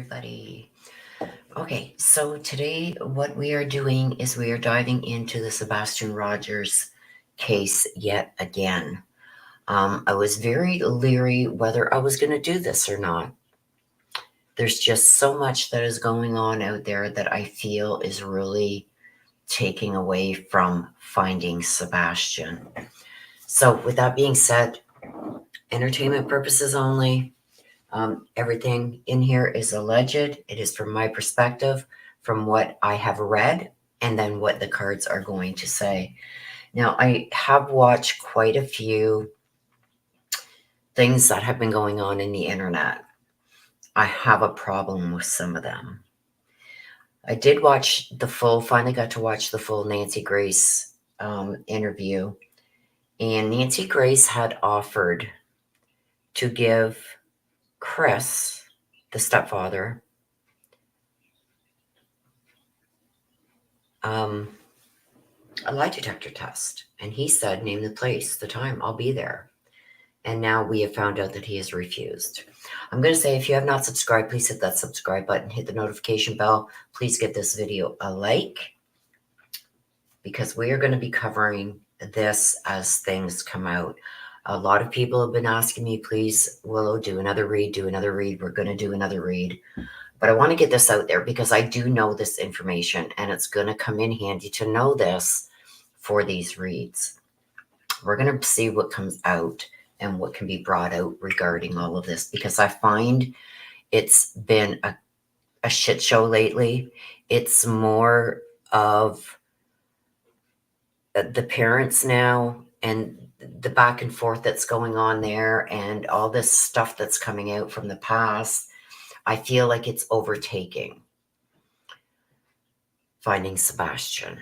everybody. Okay, so today what we are doing is we are diving into the Sebastian Rogers case yet again. I was very leery whether I was going to do this or not. There's just so much that is going on out there that I feel is really taking away from finding Sebastian. So, with that being said, entertainment purposes only. Everything in here is alleged. It is from my perspective, from what I have read, and then what the cards are going to say. Now, I have watched quite a few things that have been going on in the internet. I have a problem with some of them. I did watch finally got to watch the full Nancy Grace interview. And Nancy Grace had offered to give Chris, the stepfather, a lie detector test. And he said, name the place, the time, I'll be there. And now we have found out that he has refused. I'm going to say, if you have not subscribed, please hit that subscribe button, hit the notification bell. Please give this video a like, because we are going to be covering this as things come out. A lot of people have been asking me, please, Willow, do another read, do another read. We're going to do another read. But I want to get this out there because I do know this information, and it's going to come in handy to know this for these reads. We're going to see what comes out and what can be brought out regarding all of this, because I find it's been a shit show lately. It's more of the parents now and the back and forth that's going on there and all this stuff that's coming out from the past. I feel like it's overtaking finding Sebastian.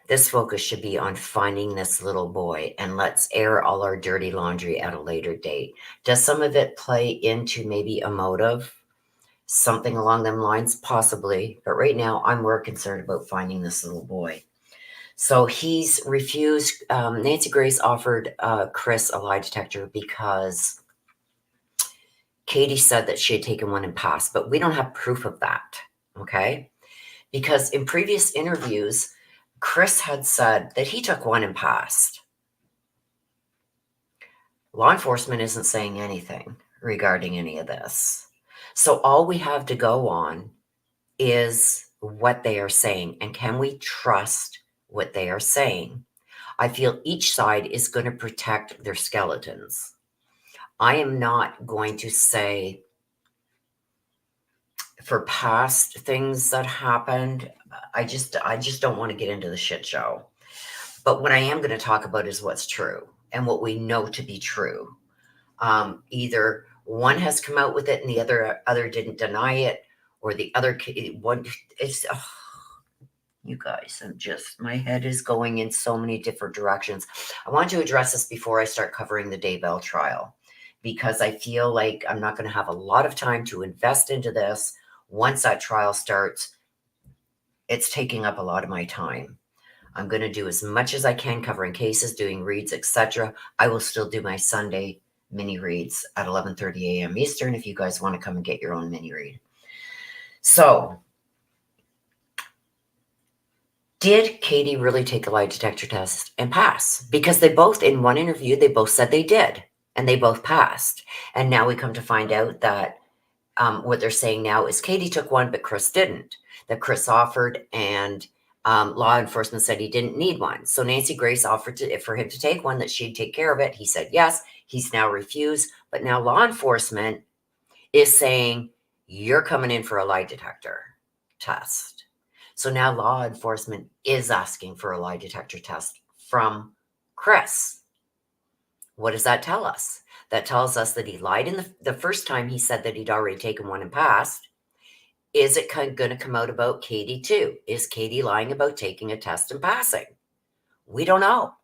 This focus should be on finding this little boy, and let's air all our dirty laundry at a later date. Does some of it play into maybe a motive? Something along them lines? Possibly. But right now, I'm more concerned about finding this little boy. So he's refused. Nancy Grace offered Chris a lie detector because Katie said that she had taken one and passed, but we don't have proof of that, okay? Because in previous interviews, Chris had said that he took one and passed. Law enforcement isn't saying anything regarding any of this. So all we have to go on is what they are saying. And can we trust what they are saying? I feel each side is going to protect their skeletons. I am not going to say for past things that happened. I just don't want to get into the shit show. But what I am going to talk about is what's true and what we know to be true. Either one has come out with it and the other didn't deny it, or the other one. It's you guys. My head is going in so many different directions. I want to address this before I start covering the Daybell trial, because I feel like I'm not going to have a lot of time to invest into this. Once that trial starts, it's taking up a lot of my time. I'm going to do as much as I can covering cases, doing reads, etc. I will still do my Sunday mini reads at 11:30 a.m. Eastern if you guys want to come and get your own mini read. So, did Katie really take a lie detector test and pass? Because they both, in one interview, they both said they did, and they both passed. And now we come to find out that what they're saying now is Katie took one, but Chris didn't. That Chris offered, and law enforcement said he didn't need one. So Nancy Grace offered for him to take one, that she'd take care of it. He said yes. He's now refused. But now law enforcement is saying, you're coming in for a lie detector test. So now law enforcement is asking for a lie detector test from Chris. What does that tell us? That tells us that he lied in the first time he said that he'd already taken one and passed. Is it going to come out about Katie too? Is Katie lying about taking a test and passing? We don't know.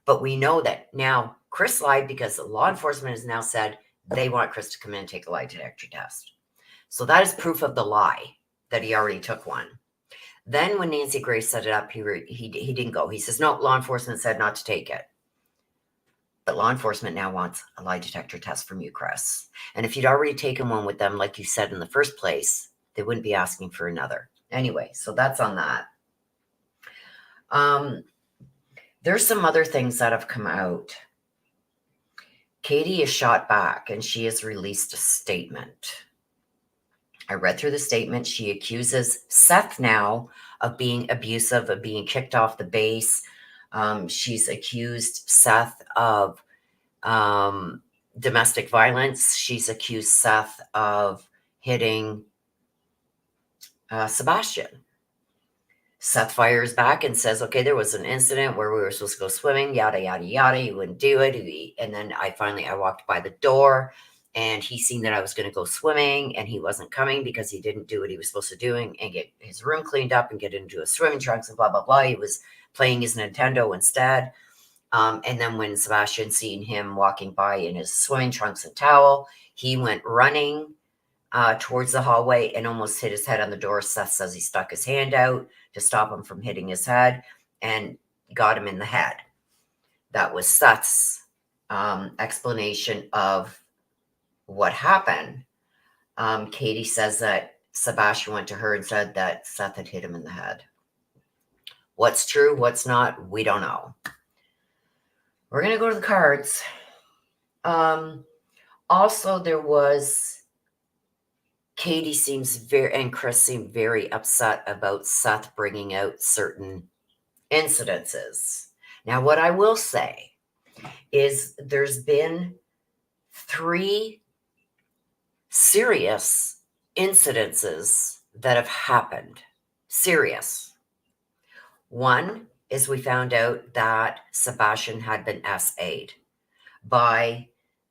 But we know that now Chris lied because the law enforcement has now said they want Chris to come in and take a lie detector test. So that is proof of the lie, that he already took one. Then when Nancy Grace set it up, he didn't go. He says, no, law enforcement said not to take it. But law enforcement now wants a lie detector test from you, Chris. And if you'd already taken one with them, like you said in the first place, They wouldn't be asking for another. Anyway, so that's on that. There's some other things that have come out. Katie is shot back and she has released a statement. I read through the statement. She accuses Seth now of being abusive, of being kicked off the base. She's accused Seth of domestic violence. She's accused Seth of hitting Sebastian. Seth fires back and says, okay, there was an incident where we were supposed to go swimming, yada, yada, yada. You wouldn't do it. And then I walked by the door and he seen that I was going to go swimming and he wasn't coming because he didn't do what he was supposed to do and get his room cleaned up and get into his swimming trunks and blah, blah, blah. He was playing his Nintendo instead. And then when Sebastian seen him walking by in his swimming trunks and towel, he went running towards the hallway and almost hit his head on the door. Seth says he stuck his hand out to stop him from hitting his head and got him in the head. That was Seth's explanation of what happened. Katie says that Sebastian went to her and said that Seth had hit him in the head. What's true, what's not, we don't know. We're going to go to the cards. Also, there was Katie and Chris seem very upset about Seth bringing out certain incidences. Now, what I will say is there's been 3 serious incidences that have happened. Serious. One is we found out that Sebastian had been SA'd by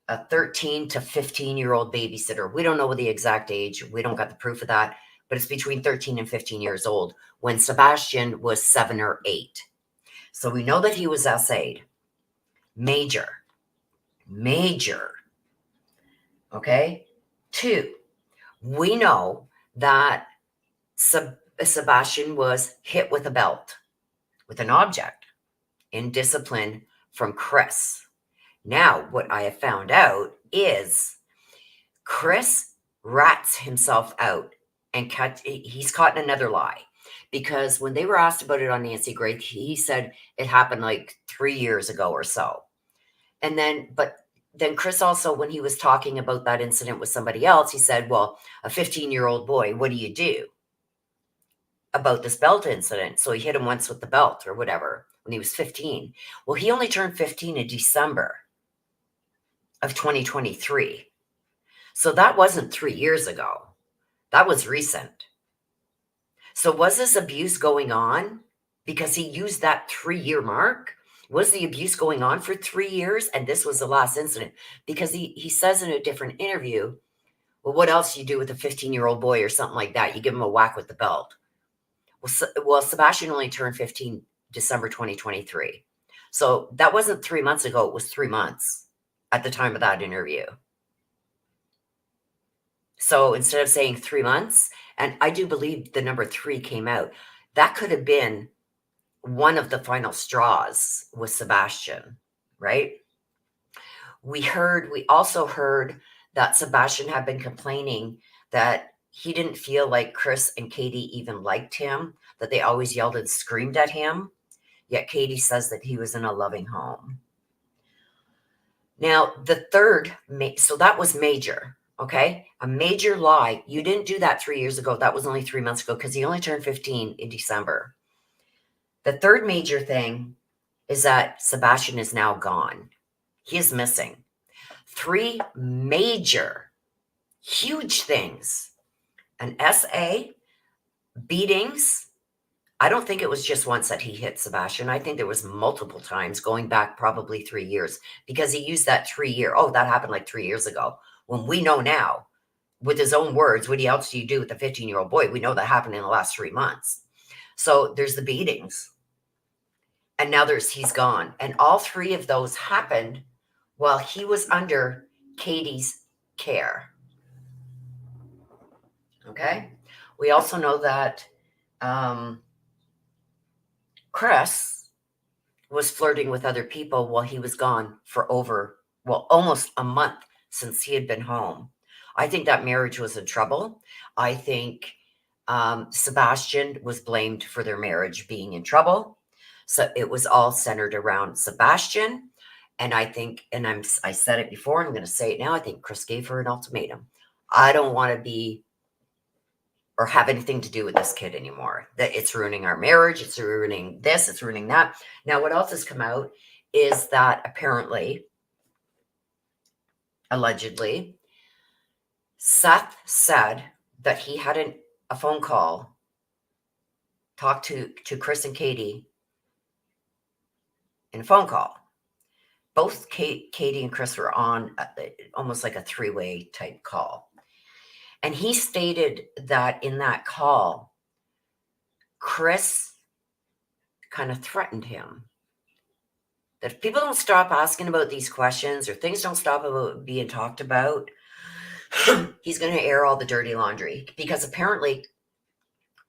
a 13 to 15-year-old babysitter. We don't know the exact age. We don't got the proof of that, but it's between 13 and 15 years old when Sebastian was 7 or 8. So we know that he was SA'd. Major. Okay? 2, we know that Sebastian was hit with a belt, with an object, in discipline from Chris. Now, what I have found out is Chris rats himself out and he's caught in another lie. Because when they were asked about it on Nancy Gray, he said it happened like 3 years ago or so. And then Chris also, when he was talking about that incident with somebody else, he said, well, a 15-year-old boy, what do you do about this belt incident? So he hit him once with the belt or whatever when he was 15. Well, he only turned 15 in December of 2023. So that wasn't 3 years ago. That was recent. So was this abuse going on because he used that 3-year mark? Was the abuse going on for 3 years? And this was the last incident because he says in a different interview, well, what else do you do with a 15-year-old boy or something like that? You give him a whack with the belt. Well, Sebastian only turned 15 December 2023. So that wasn't 3 months ago. It was 3 months at the time of that interview. So instead of saying 3 months, and I do believe the number 3 came out, that could have been one of the final straws with Sebastian, right? We also heard that Sebastian had been complaining that he didn't feel like Chris and Katie even liked him, that they always yelled and screamed at him. Yet Katie says that he was in a loving home. Now, the third, so that was major, okay? A major lie. You didn't do that 3 years ago. That was only 3 months ago because he only turned 15 in December. The third major thing is that Sebastian is now gone. He is missing. 3 major, huge things. An SA, beatings. I don't think it was just once that he hit Sebastian. I think there was multiple times going back probably 3 years because he used that 3-year. Oh, that happened like 3 years ago. When we know now, with his own words, what else do you do with a 15-year-old boy? We know that happened in the last 3 months. So there's the beatings. And now he's gone. And all 3 of those happened while he was under Katie's care. Okay. We also know that Chris was flirting with other people while he was gone for almost a month since he had been home. I think that marriage was in trouble. I think Sebastian was blamed for their marriage being in trouble. So it was all centered around Sebastian. And I think, and I said it before, and I'm going to say it now. I think Chris gave her an ultimatum. I don't want to be or have anything to do with this kid anymore. That it's ruining our marriage. It's ruining this. It's ruining that. Now, what else has come out is that apparently, allegedly, Seth said that he had a phone call, talked to Chris and Katie in a phone call. Both Katie and Chris were on almost like a three-way type call. And he stated that in that call, Chris kind of threatened him. That if people don't stop asking about these questions or things don't stop about being talked about, he's going to air all the dirty laundry. Because apparently,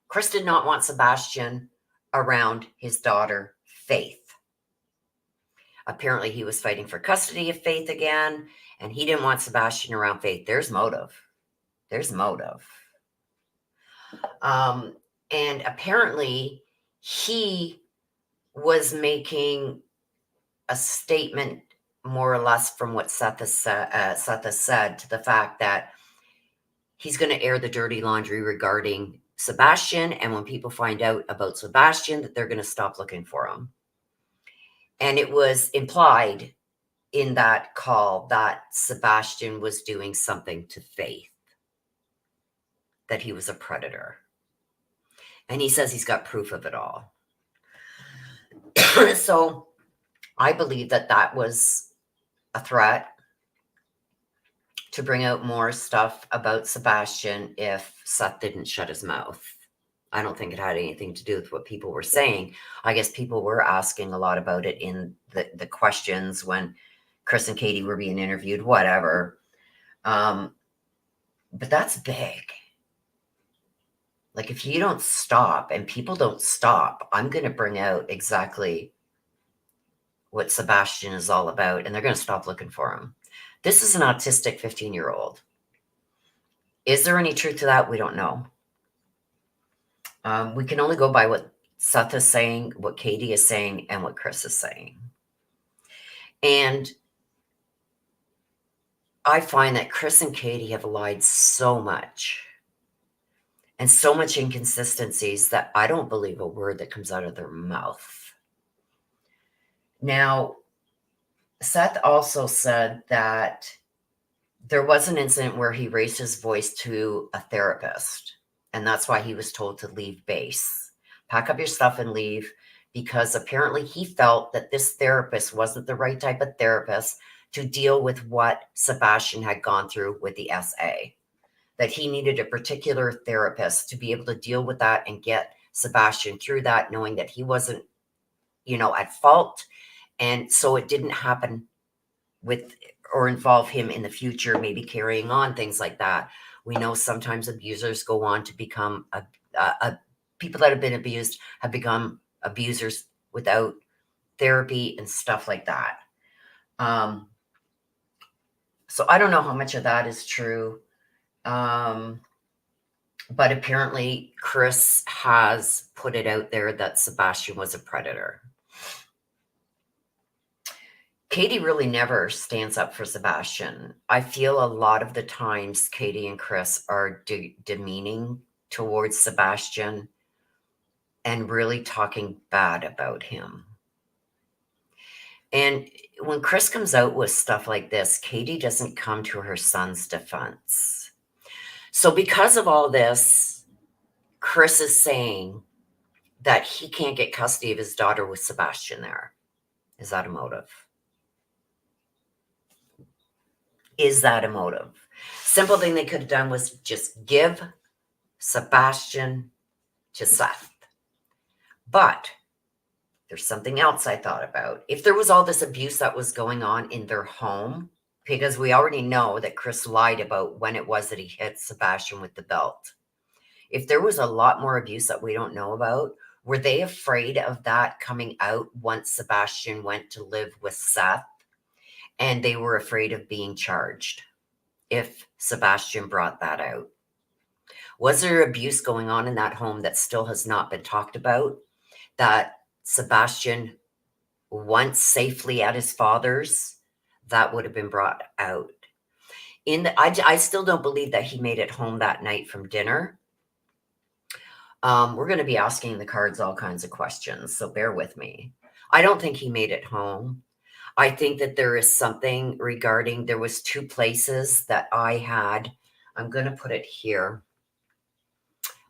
Chris did not want Sebastian around his daughter, Faith. Apparently, he was fighting for custody of Faith again, and he didn't want Sebastian around Faith. There's motive. There's motive. And apparently, he was making a statement more or less from what Seth has said to the fact that he's going to air the dirty laundry regarding Sebastian. And when people find out about Sebastian, that they're going to stop looking for him. And it was implied in that call that Sebastian was doing something to Faith, that he was a predator. And he says he's got proof of it all. So I believe that that was a threat to bring out more stuff about Sebastian if Seth didn't shut his mouth. I don't think it had anything to do with what people were saying. I guess people were asking a lot about it in the questions when Chris and Katie were being interviewed, whatever. But that's big. Like, if you don't stop and people don't stop, I'm going to bring out exactly what Sebastian is all about, and they're going to stop looking for him. This is an autistic 15-year-old. Is there any truth to that? We don't know. We can only go by what Seth is saying, what Katie is saying, and what Chris is saying. And I find that Chris and Katie have lied so much and so much inconsistencies that I don't believe a word that comes out of their mouth. Now, Seth also said that there was an incident where he raised his voice to a therapist, and that's why he was told to leave base. Pack up your stuff and leave, because apparently he felt that this therapist wasn't the right type of therapist to deal with what Sebastian had gone through with the SA. That he needed a particular therapist to be able to deal with that and get Sebastian through that, knowing that he wasn't, at fault. And so it didn't happen with or involve him in the future, maybe carrying on, things like that. We know sometimes abusers go on to become people that have been abused have become abusers without therapy and stuff like that. So I don't know how much of that is true. But apparently Chris has put it out there that Sebastian was a predator. Katie really never stands up for Sebastian. I feel a lot of the times Katie and Chris are demeaning towards Sebastian and really talking bad about him. And when Chris comes out with stuff like this, Katie doesn't come to her son's defense. So because of all this, Chris is saying that he can't get custody of his daughter with Sebastian there. Is that a motive? Is that a motive? Simple thing they could have done was just give Sebastian to Seth. But there's something else I thought about. If there was all this abuse that was going on in their home, because we already know that Chris lied about when it was that he hit Sebastian with the belt. If there was a lot more abuse that we don't know about, were they afraid of that coming out once Sebastian went to live with Seth? And they were afraid of being charged. if Sebastian brought that out. Was there abuse going on in that home that still has not been talked about? That Sebastian, once safely at his father's, that would have been brought out. I still don't believe that he made it home that night from dinner. We're going to be asking the cards all kinds of questions, so bear with me. I don't think he made it home. I think that there is something regarding, there was 2 places that I had. I'm going to put it here.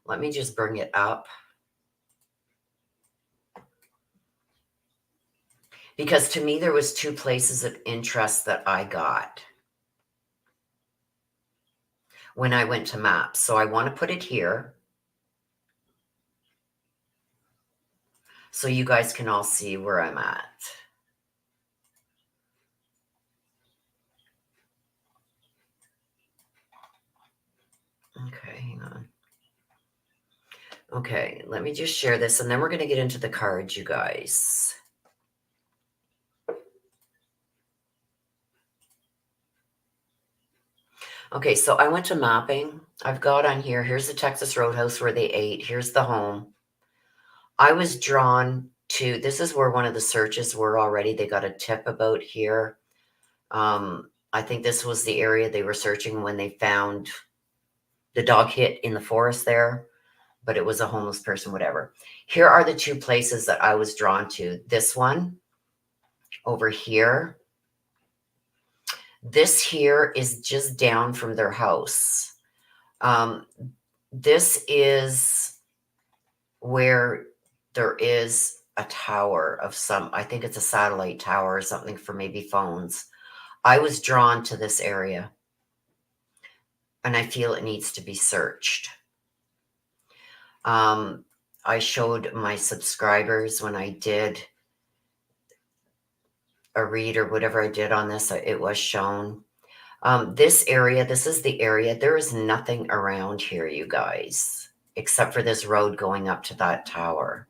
Let me just bring it up. Because to me, there was 2 places of interest that I got when I went to maps. So I want to put it here so you guys can all see where I'm at. Okay, hang on. Okay, let me just share this, and then we're going to get into the cards, you guys. Okay, so I went to mapping. I've got on here, here's the Texas Roadhouse where they ate. Here's the home. I was drawn to, this is where one of the searches were already. They got a tip about here. I think this was the area they were searching when they found the dog hit in the forest there, but it was a homeless person, whatever. Here are the 2 places that I was drawn to. This one over here. This here is just down from their house. This is where there is a tower of some, I think it's a satellite tower or something for maybe phones. I was drawn to this area, and I feel it needs to be searched. I showed my subscribers when I did a read or whatever I did on this, it was shown. This area, this is the area. There is nothing around here, you guys, except for this road going up to that tower.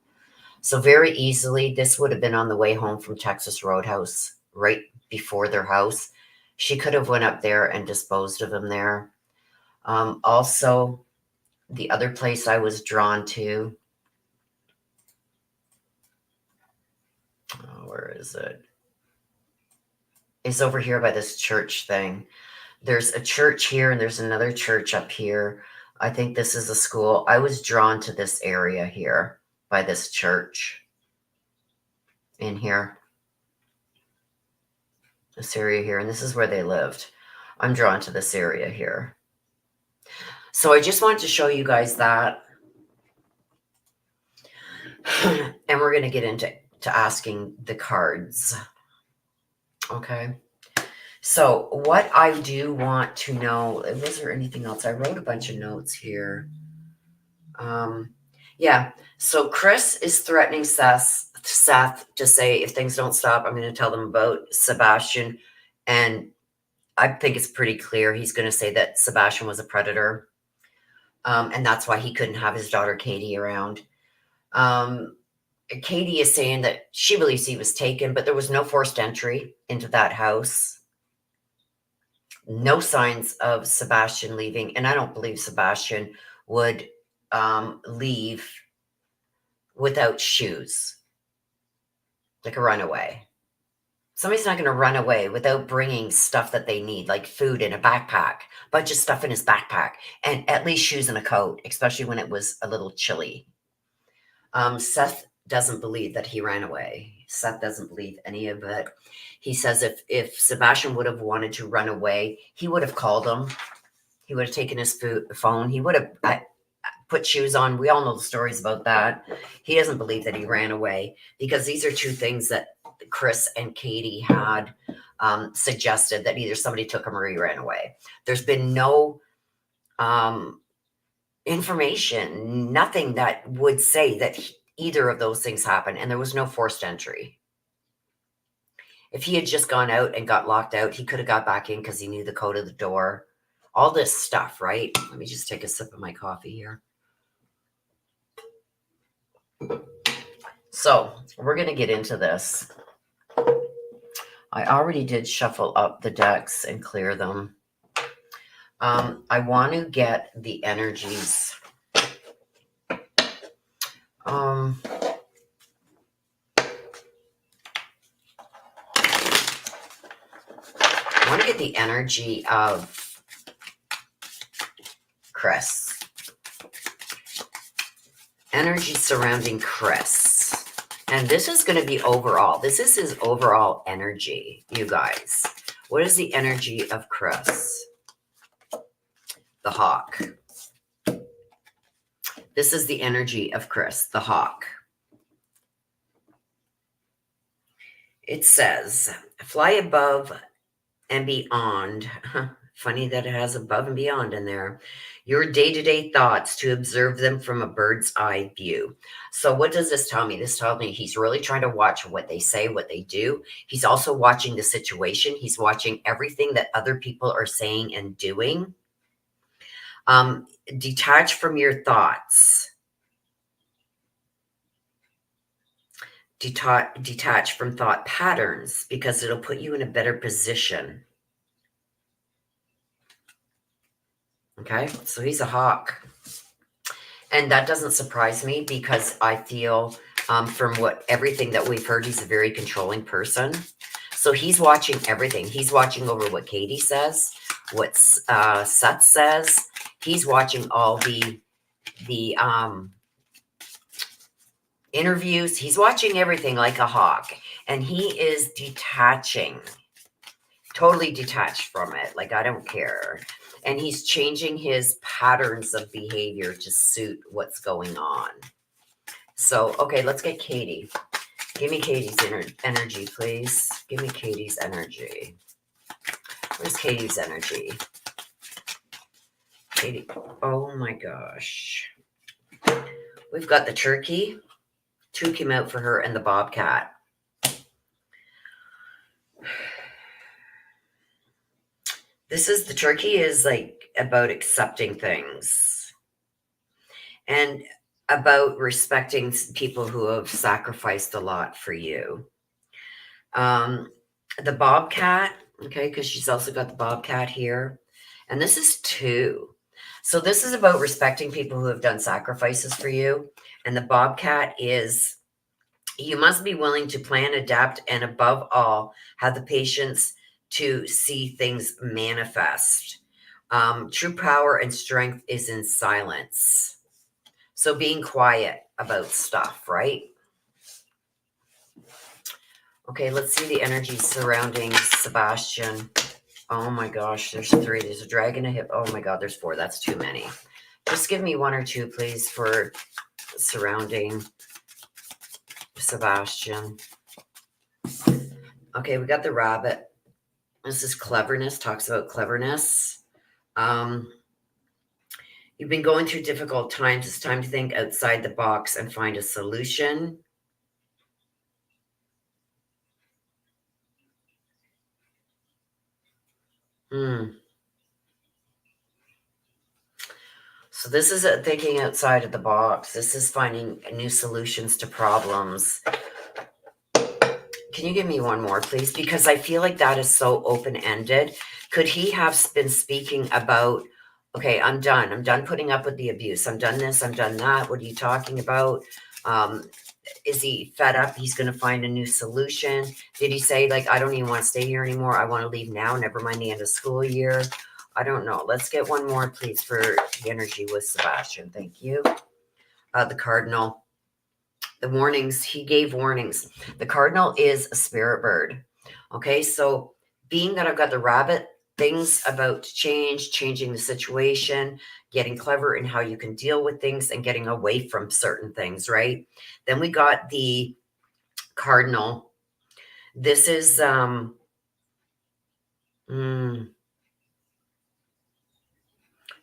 So very easily, this would have been on the way home from Texas Roadhouse, right before their house. She could have went up there and disposed of him there. Also, the other place I was drawn to, where is it? Is over here by this church thing. There's a church here and there's another church up here. I think this is a school. I was drawn to this area here by this church in here. This area here. And this is where they lived. I'm drawn to this area here. So I just wanted to show you guys that. And we're going to get into asking the cards. Okay. So what I do want to know, was there anything else? I wrote a bunch of notes here. Yeah. So Chris is threatening Seth to say, if things don't stop, I'm going to tell them about Sebastian. And I think it's pretty clear. He's going to say that Sebastian was a predator. And that's why he couldn't have his daughter Katie around. Katie is saying that she believes he was taken, but there was no forced entry into that house. No signs of Sebastian leaving. And I don't believe Sebastian would leave without shoes, like a runaway. Somebody's not going to run away without bringing stuff that they need, like food in a backpack, bunch of stuff in his backpack, and at least shoes and a coat, especially when it was a little chilly. Seth doesn't believe that he ran away. Seth doesn't believe any of it. He says if Sebastian would have wanted to run away, he would have called him. He would have taken his phone. He would have put shoes on. We all know the stories about that. He doesn't believe that he ran away because these are 2 things that Chris and Katie had suggested, that either somebody took him or he ran away. There's been no information, nothing that would say that either of those things happened, and there was no forced entry. If he had just gone out and got locked out, he could have got back in because he knew the code of the door. All this stuff, right? Let me just take a sip of my coffee here. So we're going to get into this. I already did shuffle up the decks and clear them. I want to get the energies. I want to get the energy of Chris. Energy surrounding Chris. And this is going to be overall. This is his overall energy, you guys. What is the energy of Chris? The hawk. This is the energy of Chris, the hawk. It says, fly above and beyond. Funny that it has above and beyond in there. Your day-to-day thoughts, to observe them from a bird's eye view. So what does this tell me? This tells me he's really trying to watch what they say, what they do. He's also watching the situation. He's watching everything that other people are saying and doing. Detach from your thoughts. Detach from thought patterns, because it'll put you in a better position. Okay, so he's a hawk. And that doesn't surprise me, because I feel from everything that we've heard, he's a very controlling person. So he's watching everything. He's watching over what Katie says, what Seth says. He's watching all the interviews. He's watching everything like a hawk. And he is detaching, totally detached from it. Like, I don't care. And he's changing his patterns of behavior to suit what's going on. So, okay, let's get Katie. Give me Katie's energy, please. Give me Katie's energy. Where's Katie's energy? Katie. Oh my gosh. We've got the turkey. 2 came out for her, and the bobcat. The turkey is like about accepting things and about respecting people who have sacrificed a lot for you. The bobcat, okay, because she's also got the bobcat here. And this is 2. So this is about respecting people who have done sacrifices for you. And the bobcat is, you must be willing to plan, adapt, and above all, have the patience to see things manifest. True power and strength is in silence. So being quiet about stuff, right? Okay, let's see the energy surrounding Sebastian. Oh my gosh, there's 3. There's a dragon, a hip. Oh my God, there's 4. That's too many. Just give me 1 or 2, please, for surrounding Sebastian. Okay, we got the rabbit. This is cleverness, talks about cleverness. You've been going through difficult times. It's time to think outside the box and find a solution. So this is thinking outside of the box. This is finding new solutions to problems. Can you give me 1 more, please? Because I feel like that is so open-ended. Could he have been speaking about, okay, I'm done. I'm done putting up with the abuse. I'm done this. I'm done that. What are you talking about? Is he fed up? He's going to find a new solution. Did he say, like, I don't even want to stay here anymore. I want to leave now. Never mind the end of school year. I don't know. Let's get 1 more, please, for the energy with Sebastian. Thank you. The cardinal. The warnings. He gave warnings. The cardinal is a spirit bird. Okay, so being that I've got the rabbit, things about change, changing the situation, getting clever in how you can deal with things, and getting away from certain things, right? Then we got the cardinal. This is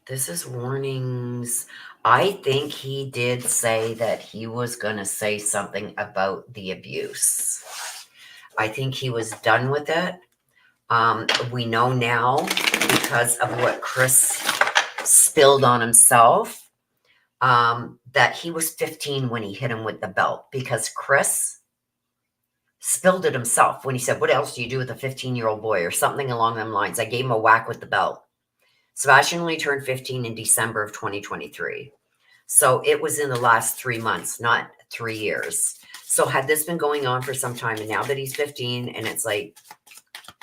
this is warnings. I think he did say that he was going to say something about the abuse. I think he was done with it. We know now, because of what Chris spilled on himself, that he was 15 when he hit him with the belt, because Chris spilled it himself when he said, what else do you do with a 15-year-old boy, or something along them lines. I gave him a whack with the belt. Sebastian only turned 15 in December of 2023. So it was in the last 3 months, not 3 years. So had this been going on for some time, and now that he's 15 and it's like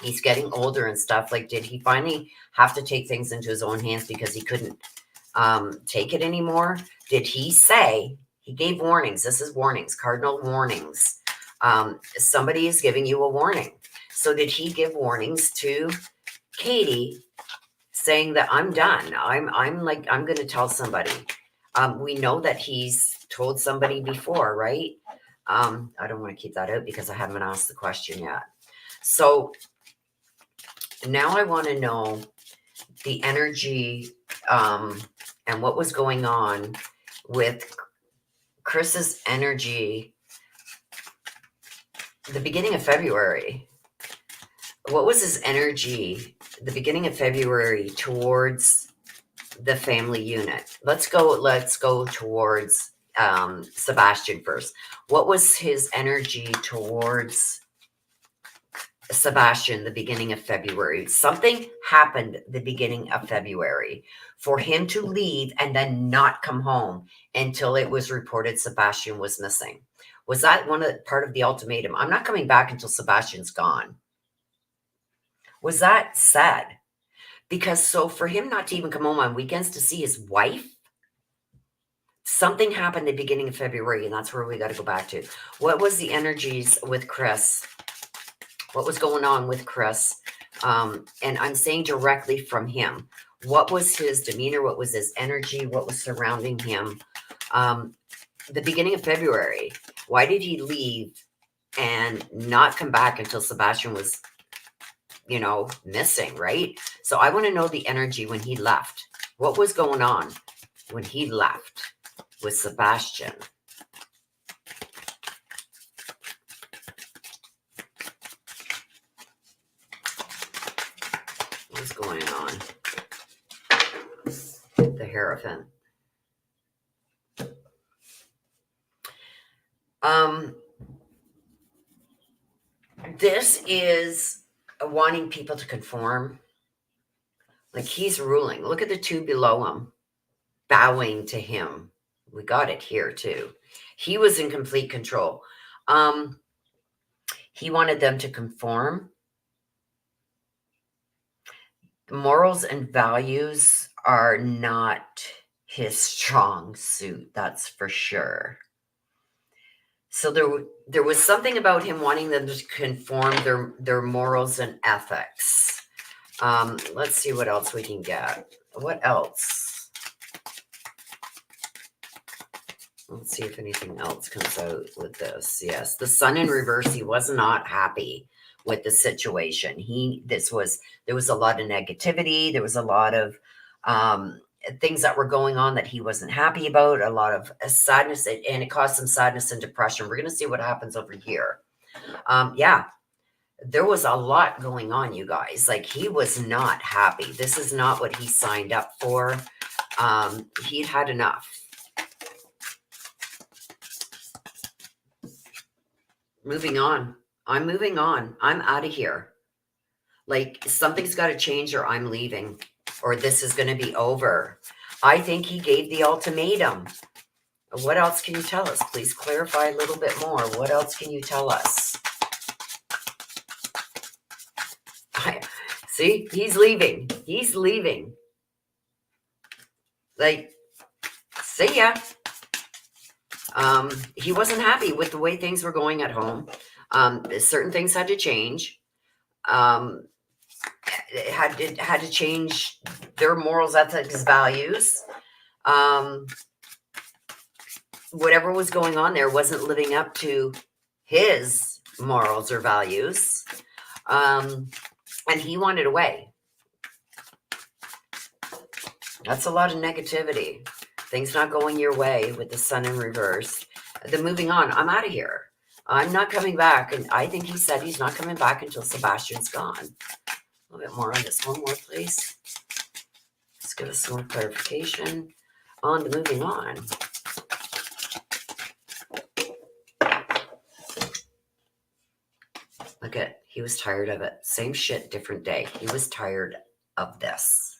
he's getting older and stuff, like, did he finally have to take things into his own hands because he couldn't take it anymore? Did he say, he gave warnings? This is warnings, cardinal warnings. Somebody is giving you a warning. So did he give warnings to Katie saying that I'm done? I'm going to tell somebody. We know that he's told somebody before, right? I don't want to keep that out because I haven't asked the question yet. So now I want to know the energy and what was going on with Chris's energy the beginning of February. What was his energy the beginning of February towards the family unit? Let's go towards Sebastian first. What was his energy towards Sebastian the beginning of February? Something happened the beginning of February for him to leave and then not come home until it was reported Sebastian was missing. Was that part of the ultimatum? I'm not coming back until Sebastian's gone. Was that said? Because so for him not to even come home on weekends to see his wife, something happened at the beginning of February, and that's where we got to go back to. What was the energies with Chris? What was going on with Chris? And I'm saying directly from him. What was his demeanor? What was his energy? What was surrounding him? The beginning of February. Why did he leave and not come back until Sebastian was, missing, right? So I want to know the energy when he left. What was going on when he left with Sebastian? What's going on? The Hierophant. This is wanting people to conform. Like he's ruling. Look at the two below him, bowing to him. We got it here too. He was in complete control. He wanted them to conform. Morals and values are not his strong suit, that's for sure. So there was something about him wanting them to conform their morals and ethics. Let's see what else we can get. What else? Let's see if anything else comes out with this. Yes, the Sun in reverse. He was not happy with the situation. There was a lot of negativity. There was a lot of things that were going on that he wasn't happy about. A lot of sadness, and it caused some sadness and depression. We're going to see what happens over here. Yeah, there was a lot going on, you guys. Like he was not happy. This is not what he signed up for. He'd had enough. Moving on. I'm moving on. I'm out of here. Like something's got to change or I'm leaving or this is going to be over. I think he gave the ultimatum. What else can you tell us? Please clarify a little bit more. What else can you tell us? See, he's leaving. He's leaving. Like, see ya. He wasn't happy with the way things were going at home. Certain things had to change. It had to change their morals, ethics, values. Whatever was going on there wasn't living up to his morals or values. And he wanted away. That's a lot of negativity. Things not going your way with the Sun in reverse. The moving on. I'm out of here. I'm not coming back. And I think he said he's not coming back until Sebastian's gone. A little bit more on this. One more, please. Let's give us some more clarification on the moving on. Look he was tired of it. Same shit, different day. He was tired of this.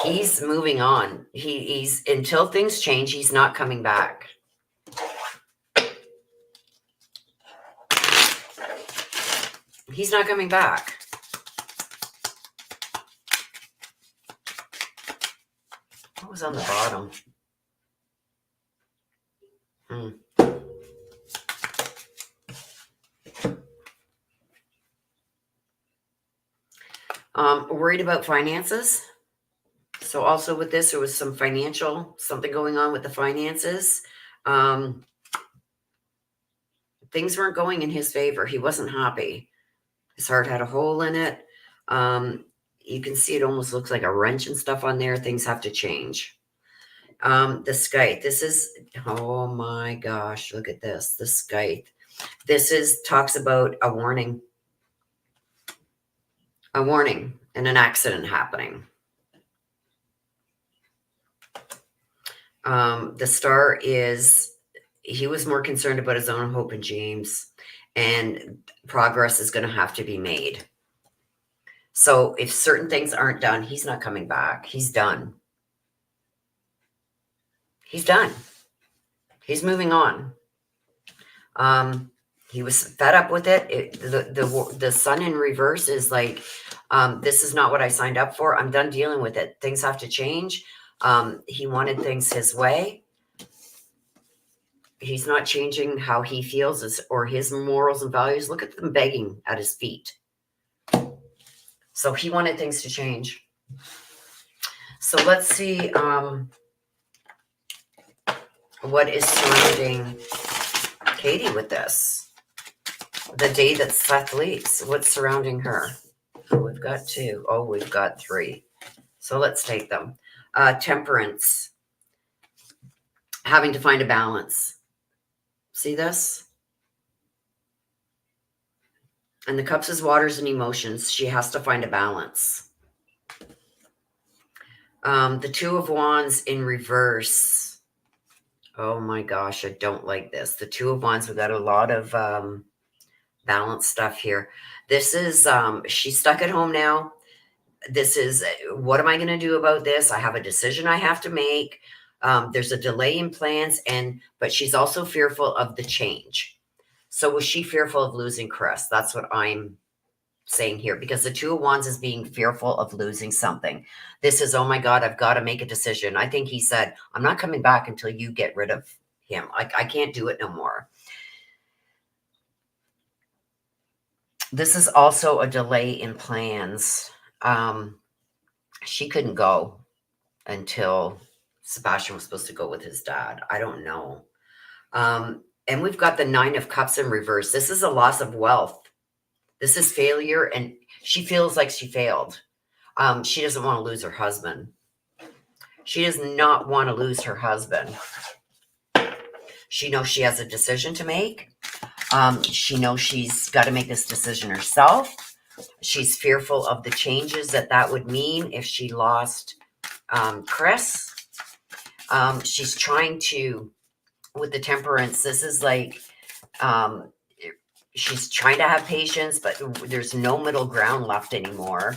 He's moving on. He's until things change, he's not coming back. He's not coming back. What was on the bottom? Worried about finances. So also with this, there was some financial, something going on with the finances. Things weren't going in his favor. He wasn't happy. His heart had a hole in it. You can see it almost looks like a wrench and stuff on there. Things have to change. The scythe. This is, oh my gosh, look at this. The scythe. This is, talks about a warning. A warning and an accident happening. The star is, he was more concerned about his own hope and dreams, and progress is going to have to be made. So if certain things aren't done, he's not coming back. He's done. He's done. He's moving on. He was fed up with it. The sun in reverse is like, this is not what I signed up for. I'm done dealing with it. Things have to change. He wanted things his way. He's not changing how he feels or his morals and values. Look at them begging at his feet. So he wanted things to change. So let's see what is surrounding Katie with this. The day that Seth leaves, what's surrounding her? Oh, we've got 2. Oh, we've got 3. So let's take them. Temperance. Having to find a balance. See this? And the cups is waters and emotions. She has to find a balance. The 2 of Wands in reverse. Oh my gosh, I don't like this. The 2 of Wands, we've got a lot of balance stuff here. This is, she's stuck at home now. This is, what am I going to do about this? I have a decision I have to make. There's a delay in plans, but she's also fearful of the change. So was she fearful of losing Chris? That's what I'm saying here, because the 2 of Wands is being fearful of losing something. This is, oh my God, I've got to make a decision. I think he said, I'm not coming back until you get rid of him. I can't do it no more. This is also a delay in plans. She couldn't go until Sebastian was supposed to go with his dad. I don't know. And we've got the 9 of Cups in reverse. This is a loss of wealth. This is failure, and she feels like she failed. She doesn't want to lose her husband. She does not want to lose her husband. She knows she has a decision to make. She knows she's got to make this decision herself. She's fearful of the changes that would mean if she lost Chris. She's trying to, with the temperance, this is like, she's trying to have patience, but there's no middle ground left anymore.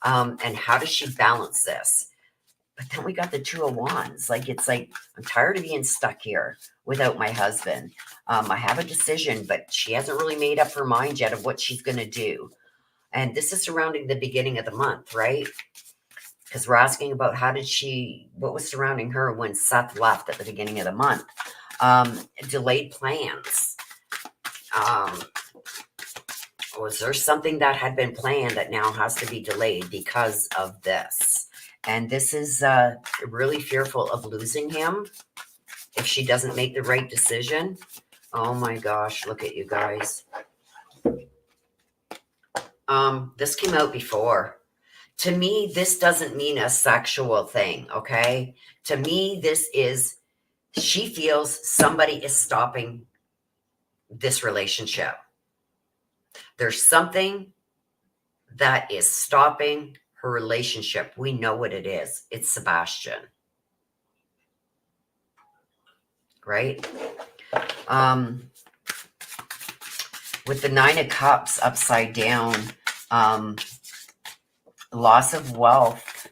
And how does she balance this? But then we got the 2 of Wands. Like, it's like, I'm tired of being stuck here without my husband. I have a decision, but she hasn't really made up her mind yet of what she's going to do. And this is surrounding the beginning of the month, right? Because we're asking about what was surrounding her when Seth left at the beginning of the month. Delayed plans. Was there something that had been planned that now has to be delayed because of this? And this is really fearful of losing him if she doesn't make the right decision. Oh my gosh, look at you guys. This came out before. To me, this doesn't mean a sexual thing, okay? To me, this is, she feels somebody is stopping this relationship. There's something that is stopping her relationship. We know what it is. It's Sebastian. Right? With the 9 of Cups upside down, loss of wealth.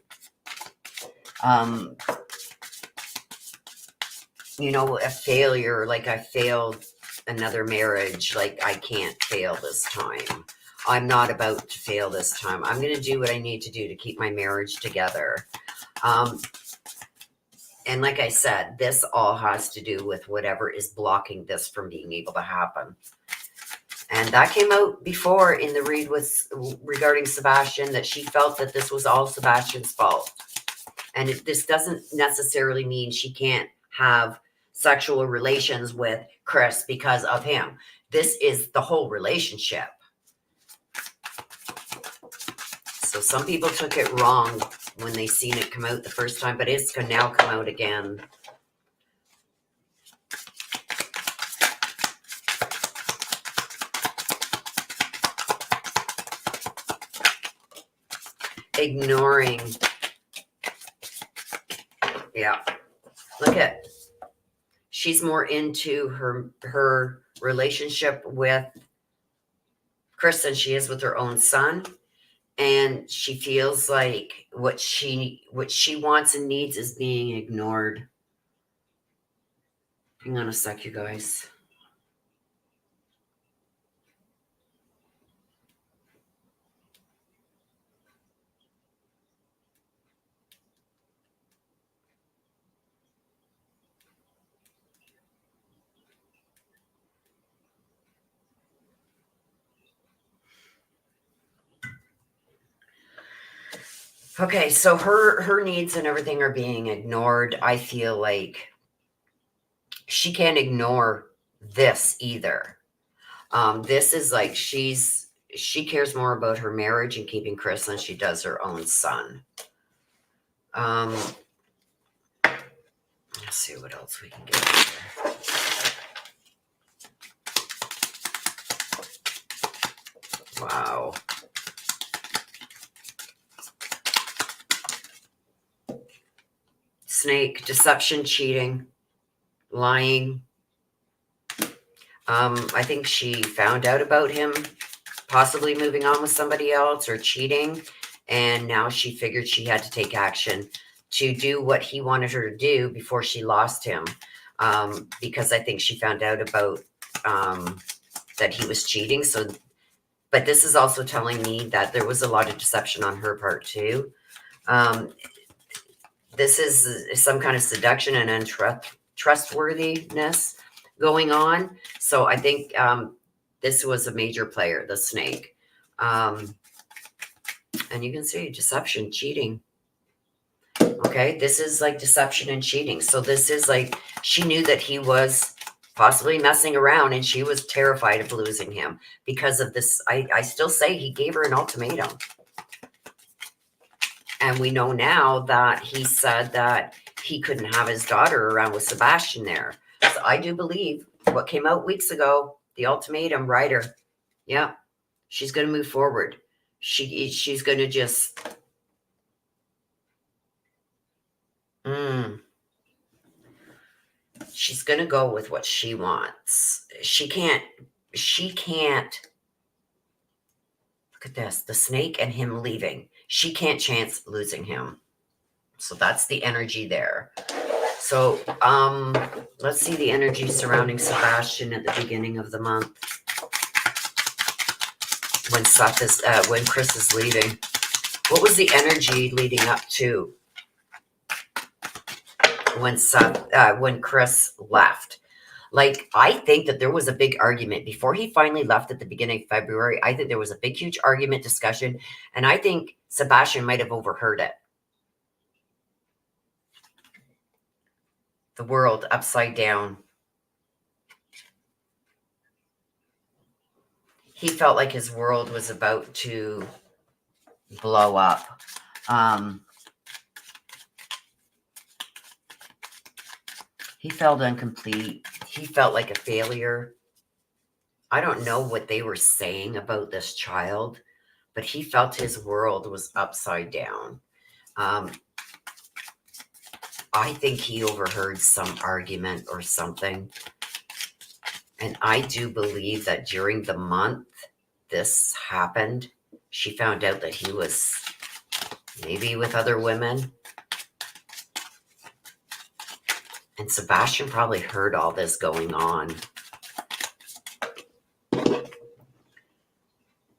You know, a failure, like I failed another marriage, like I can't fail this time. I'm not about to fail this time. I'm going to do what I need to do to keep my marriage together. And like I said, this all has to do with whatever is blocking this from being able to happen. And that came out before in the read regarding Sebastian, that she felt that this was all Sebastian's fault. And this doesn't necessarily mean she can't have sexual relations with Chris because of him. This is the whole relationship. So some people took it wrong when they seen it come out the first time, but it's going to now come out again. Ignoring. Yeah. Look at, she's more into her relationship with Chris than she is with her own son. And she feels like what she wants and needs is being ignored. Hang on a sec, you guys. Okay, so her needs and everything are being ignored. I feel like she can't ignore this either. This is like she cares more about her marriage and keeping Chris than she does her own son. Let's see what else we can get here. Wow. Snake, deception, cheating, lying. I think she found out about him possibly moving on with somebody else or cheating, and now she figured she had to take action to do what he wanted her to do before she lost him, because I think she found out about that he was cheating. So, but this is also telling me that there was a lot of deception on her part too. This is some kind of seduction and untrustworthiness going on. So I think this was a major player, the snake. And you can see deception, cheating. Okay, this is like deception and cheating. So this is like she knew that he was possibly messing around and she was terrified of losing him because of this. I still say he gave her an ultimatum. And we know now that he said that he couldn't have his daughter around with Sebastian there. So I do believe what came out weeks ago, the ultimatum writer. Yeah, she's going to move forward. She's going to just. She's going to go with what she wants. She can't. Look at this, the snake and him leaving. She can't chance losing him. So that's the energy there. So let's see the energy surrounding Sebastian at the beginning of the month. When when Chris is leaving. What was the energy leading up to when Chris left? Like, I think that there was a big argument before he finally left at the beginning of February. I think there was a big, huge argument, discussion, and I think Sebastian might have overheard it. The world upside down. He felt like his world was about to blow up. He felt incomplete. He felt like a failure. I don't know what they were saying about this child, but he felt his world was upside down. I think he overheard some argument or something. And I do believe that during the month this happened, she found out that he was maybe with other women. And Sebastian probably heard all this going on.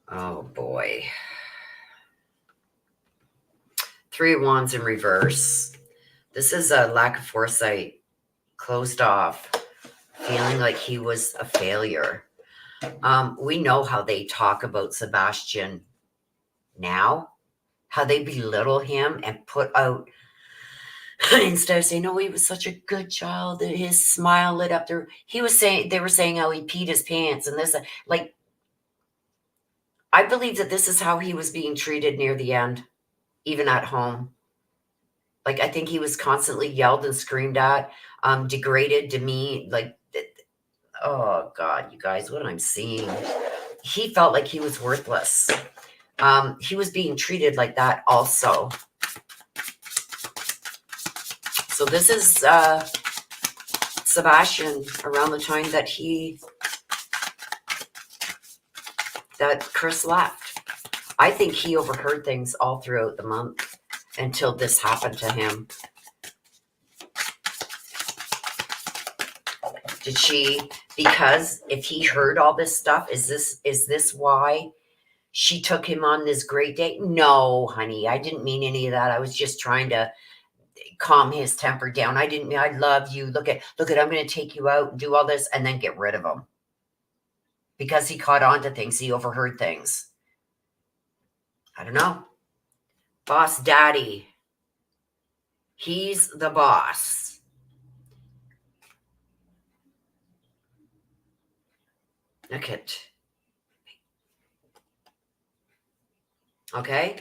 Oh boy. 3 of Wands in reverse. This is a lack of foresight, closed off, feeling like he was a failure. We know how they talk about Sebastian now, how they belittle him and put out, instead of saying, "Oh, he was such a good child, that his smile lit up there." They were saying how he peed his pants and this, like, I believe that this is how he was being treated near the end, even at home. Like, I think he was constantly yelled and screamed at, degraded, demeaned, like, oh God, you guys, what I'm seeing. He felt like he was worthless. He was being treated like that also. So this is Sebastian around the time that Chris left. I think he overheard things all throughout the month until this happened to him. Did she, because if he heard all this stuff, is this why she took him on this great date? No, honey, I didn't mean any of that. I was just trying to calm his temper down. I didn't mean, I love you. Look at, I'm going to take you out and do all this and then get rid of him. Because he caught on to things. He overheard things. I don't know. Boss daddy. He's the boss. Look at. Okay.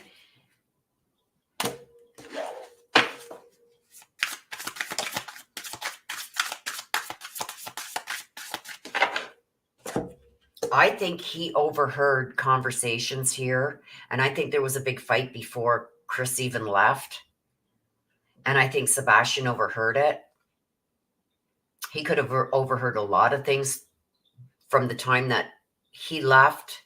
I think he overheard conversations here. And I think there was a big fight before Chris even left. And I think Sebastian overheard it. He could have overheard a lot of things from the time that he left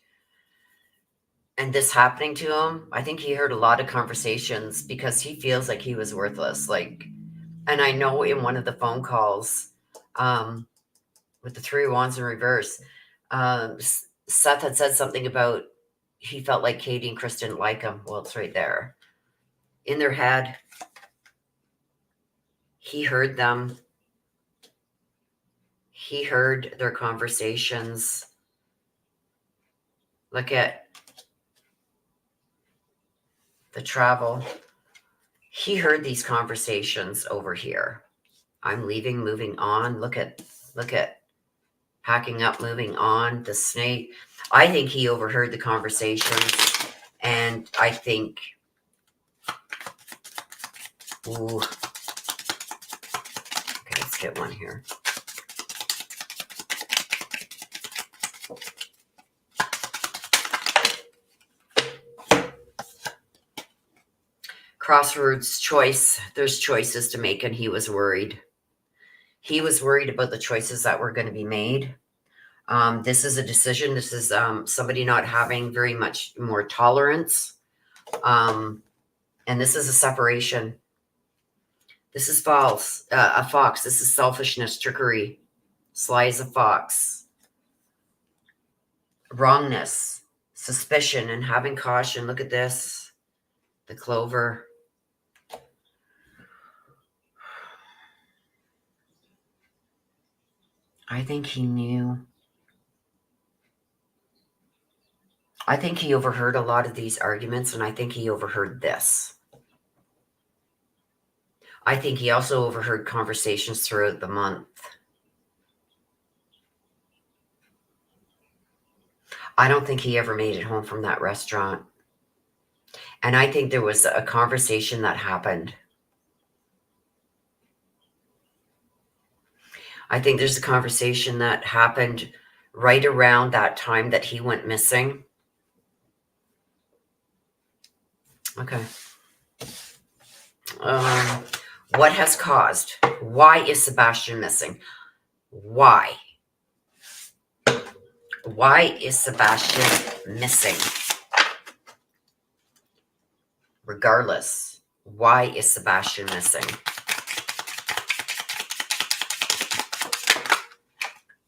and this happening to him. I think he heard a lot of conversations because he feels like he was worthless. Like, and I know in one of the phone calls with the 3 of Wands in reverse, Seth had said something about he felt like Katie and Chris didn't like him. Well, it's right there. In their head, he heard them. He heard their conversations. Look at the travel. He heard these conversations over here. I'm leaving, moving on. Look at packing up, moving on. The snake. I think he overheard the conversations, and I think, ooh, okay, let's get one here. Crossroads, choice. There's choices to make, and he was worried. He was worried about the choices that were going to be made. This is a decision. This is somebody not having very much more tolerance. And this is a separation. This is false. A fox. This is selfishness, trickery. Sly as a fox. Wrongness, suspicion, and having caution. Look at this. The clover. I think he knew. I think he overheard a lot of these arguments, and I think he overheard this. I think he also overheard conversations throughout the month. I don't think he ever made it home from that restaurant. And I think there was a conversation that happened. I think there's a conversation that happened right around that time that he went missing. Okay. What has caused? Why is Sebastian missing? Why? Why is Sebastian missing? Regardless, why is Sebastian missing?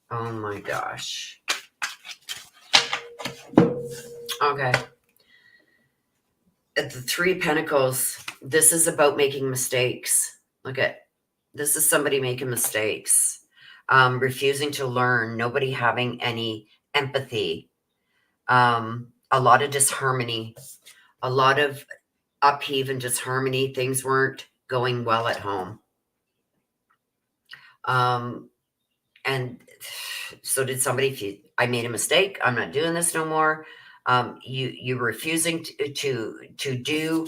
Oh my gosh. Okay. At the Three of Pentacles, this is about making mistakes. Look at this is somebody making mistakes, refusing to learn, nobody having any empathy, a lot of disharmony, a lot of upheave and disharmony. Things weren't going well at home. And so did somebody. I made a mistake. I'm not doing this no more. You refusing to do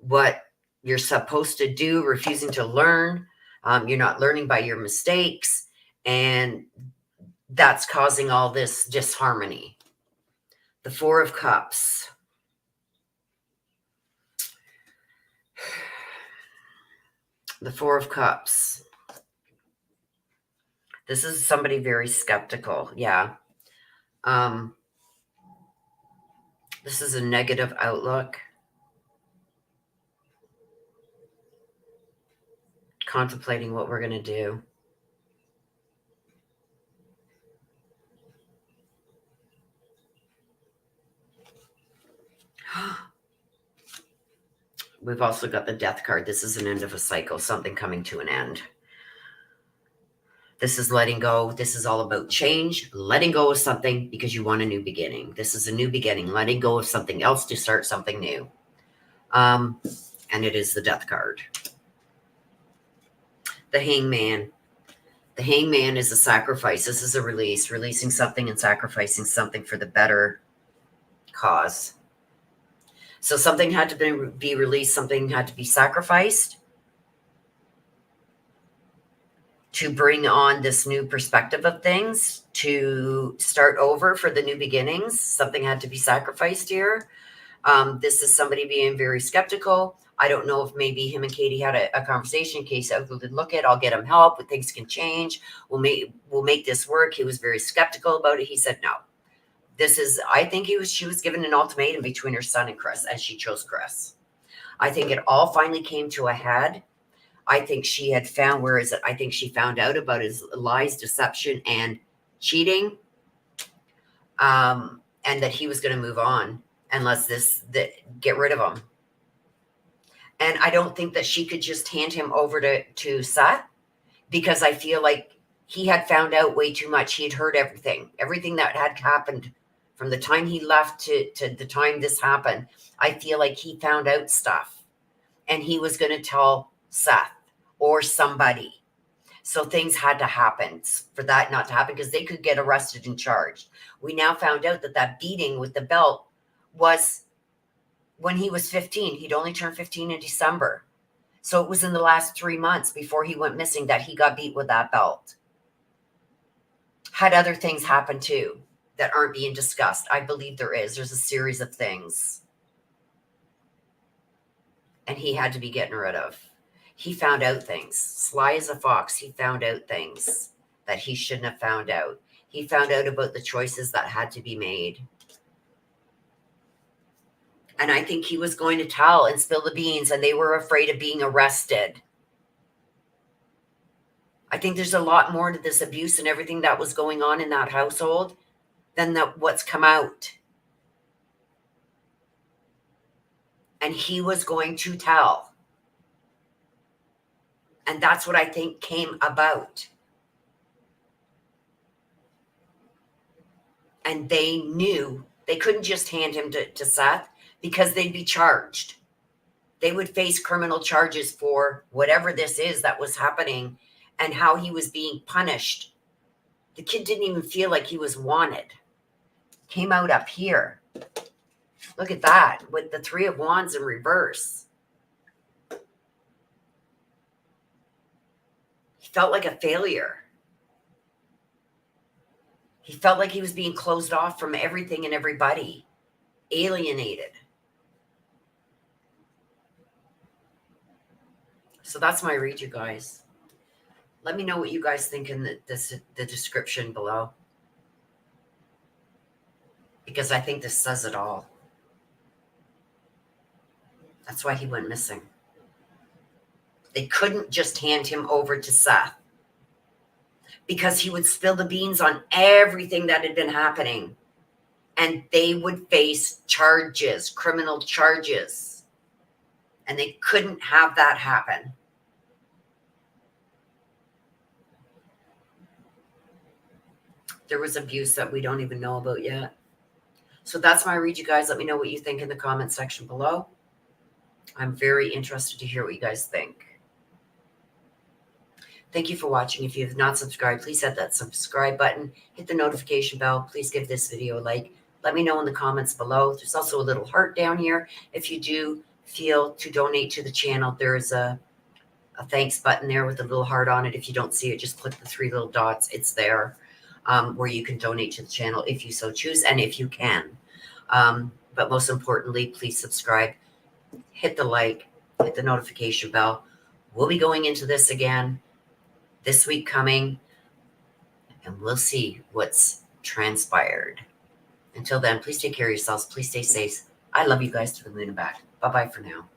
what you're supposed to do, refusing to learn. You're not learning by your mistakes, and that's causing all this disharmony. The Four of Cups. The Four of Cups. This is somebody very skeptical. Yeah. This is a negative outlook. Contemplating what we're going to do. We've also got the Death card. This is an end of a cycle, something coming to an end. This is letting go. This is all about change, letting go of something because you want a new beginning. This is a new beginning, letting go of something else to start something new. And it is the Death card. The Hangman. The Hangman is a sacrifice. This is a release, releasing something and sacrificing something for the better cause. So something had to be released, something had to be sacrificed to bring on this new perspective of things, to start over for the new beginnings. Something had to be sacrificed here. This is somebody being very skeptical. I don't know if maybe him and Katie had a conversation in case I would look at, I'll get him help, but things can change. We'll make this work. He was very skeptical about it. He said, no, I think she was given an ultimatum between her son and Chris, and she chose Chris. I think it all finally came to a head. I think she had found, I think she found out about his lies, deception, and cheating. And that he was going to move on unless get rid of him. And I don't think that she could just hand him over to Seth, because I feel like he had found out way too much. He had heard everything that had happened from the time he left to the time this happened. I feel like he found out stuff and he was going to tell Seth or somebody. So things had to happen for that not to happen, because they could get arrested and charged. We now found out that beating with the belt was when he was 15. He'd only turned 15 in December. So it was in the last 3 months before he went missing that he got beat with that belt. Had other things happen too that aren't being discussed. I believe there's a series of things. And he had to be getting rid of. He found out things. Sly as a fox, he found out things that he shouldn't have found out. He found out about the choices that had to be made. And I think he was going to tell and spill the beans, and they were afraid of being arrested. I think there's a lot more to this abuse and everything that was going on in that household than what's come out. And he was going to tell. And that's what I think came about. And they knew they couldn't just hand him to Seth, because they'd be charged. They would face criminal charges for whatever this is that was happening and how he was being punished. The kid didn't even feel like he was wanted. Came out up here. Look at that, with the Three of Wands in reverse. He felt like a failure. He felt like he was being closed off from everything and everybody. Alienated. So that's my read, you guys. Let me know what you guys think in the description below, because I think this says it all. That's why he went missing. They couldn't just hand him over to Seth. because he would spill the beans on everything that had been happening. And they would face charges, criminal charges. And they couldn't have that happen. There was abuse that we don't even know about yet. So that's my read, you guys. Let me know what you think in the comment section below. I'm very interested to hear what you guys think. Thank you for watching. If you have not subscribed, please hit that subscribe button. Hit the notification bell. Please give this video a like. Let me know in the comments below. There's also a little heart down here. If you do feel to donate to the channel, there's a thanks button there with a little heart on it. If you don't see it, just click the 3 little dots. It's there where you can donate to the channel if you so choose and if you can. But most importantly, please subscribe. Hit the like. Hit the notification bell. We'll be going into this again this week coming, and we'll see what's transpired. Until then, please take care of yourselves. Please stay safe. I love you guys to the moon and back. Bye-bye for now.